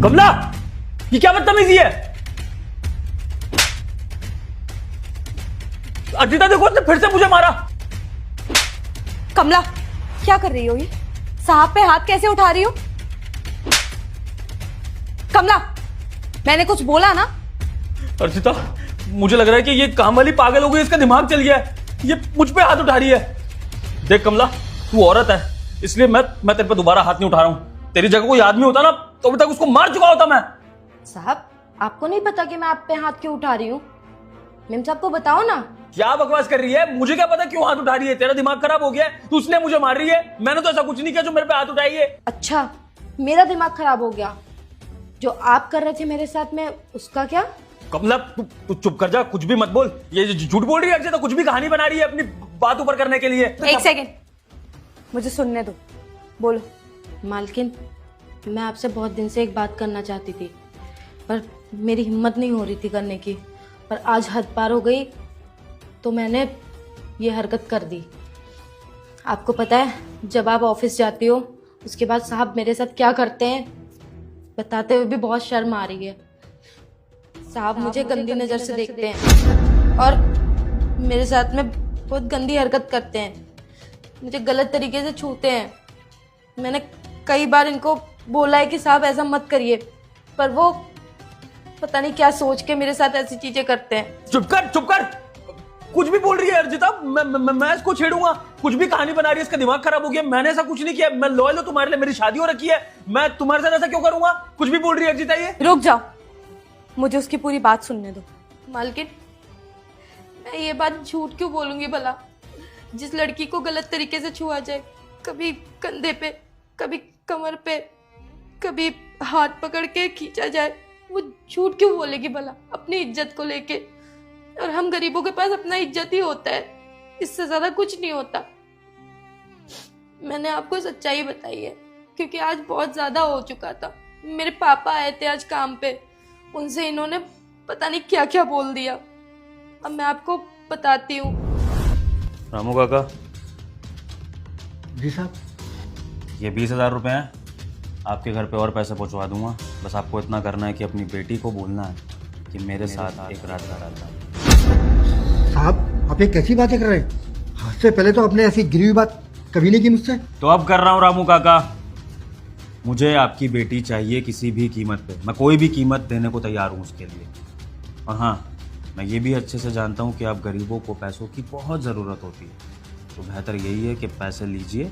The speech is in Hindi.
कमला, ये क्या बदतमीजी है? अर्चिता देखो, उसने फिर से मुझे मारा। कमला, क्या कर रही हो ये? साहब पे हाथ कैसे उठा रही हो? कमला, मैंने कुछ बोला ना? अर्चिता, मुझे लग रहा है कि ये काम वाली पागल हो गई, इसका दिमाग चल गया है, ये मुझ पे हाथ उठा रही है। देख कमला, तू औरत है, इसलिए मैं तेरे पे दोबारा हाथ नहीं उठा रहा हूं। तेरी जगह कोई आदमी होता ना तो अभी तक उसको मार चुका होता मैं। साहब, आपको नहीं पता कि मैं आप पे हाथ क्यों उठा रही हूँ? मेम साहब को बताओ ना। क्या बकवास कर रही है? मुझे क्या पता क्यों हाथ उठा रही है? तेरा दिमाग खराब हो गया है, तू इसलिए मुझे मार रही है। मैंने तो ऐसा कुछ नहीं किया जो मेरे पे हाथ उठाई है। अच्छा, मेरा दिमाग खराब हो गया। जो आप कर रहे थे मेरे साथ में, उसका क्या? कमला, तू चुप कर जा, कुछ भी मत बोल। ये झूठ बोल रही है अर्चिता, कुछ भी कहानी बना रही है अपनी बात ऊपर करने के लिए। एक सेकेंड, मुझे सुनने दो। बोलो। मालकिन, मैं आपसे बहुत दिन से एक बात करना चाहती थी, पर मेरी हिम्मत नहीं हो रही थी करने की। पर आज हद पार हो गई तो मैंने ये हरकत कर दी। आपको पता है, जब आप ऑफिस जाती हो उसके बाद साहब मेरे साथ क्या करते हैं, बताते हुए भी बहुत शर्म आ रही है। साहब मुझे गंदी नज़र से देखते हैं और मेरे साथ में बहुत गंदी हरकत करते हैं, मुझे गलत तरीके से छूते हैं। मैंने कई बार इनको बोला है कि साहब ऐसा मत करिए, पर वो पता नहीं क्या सोच के मेरे साथ ऐसी चीजें करते हैं। चुप कर, चुप कर। कुछ भी बोल रही है अर्चिता। मैं इसको छेड़ूंगा? कुछ भी कहानी बना रही है, इसका दिमाग खराब हो गया। मैंने ऐसा कुछ नहीं किया। मैं लॉयल हूं तुम्हारे लिए, मेरी शादी हो रखी है, मैं तुम्हारे साथ ऐसा क्यों करूंगा? कुछ भी बोल रही है अर्चिता ये। रुक जाओ, मुझे उसकी पूरी बात सुनने दो। मालकिन, मैं ये बात झूठ क्यों बोलूंगी भला? जिस लड़की को गलत तरीके से छुआ जाए, कभी कंधे पे, कभी कमर पे, कभी हाथ पकड़ के खींचा जाए, वो झूठ क्यों बोलेगी भला अपनी इज्जत को लेके? और हम गरीबों के पास अपना इज्जत ही होता है, इससे ज्यादा कुछ नहीं होता। मैंने आपको सच्चाई बताई है क्योंकि आज बहुत ज्यादा हो चुका था। मेरे पापा आए थे आज काम पे, उनसे इन्होंने पता नहीं क्या क्या बोल दिया। अब मैं आपको बताती हूँ। रामू काका, जी साहब। ये 20,000 रुपए हैं, आपके घर पे और पैसे पहुंचवा दूंगा। बस आपको इतना करना है कि अपनी बेटी को बोलना है कि मेरे साथ एक रात का डालता। साहब, आप ये कैसी बातें कर रहे हैं? आज से पहले तो आपने ऐसी गिरी हुई बात कभी नहीं की मुझसे। तो अब कर रहा हूं रामू काका। मुझे आपकी बेटी चाहिए किसी भी कीमत पे। मैं कोई भी कीमत देने को तैयार हूं उसके लिए। और हाँ, मैं ये भी अच्छे से जानता हूं कि आप गरीबों को पैसों की बहुत ज़रूरत होती है, तो बेहतर यही है कि पैसे लीजिए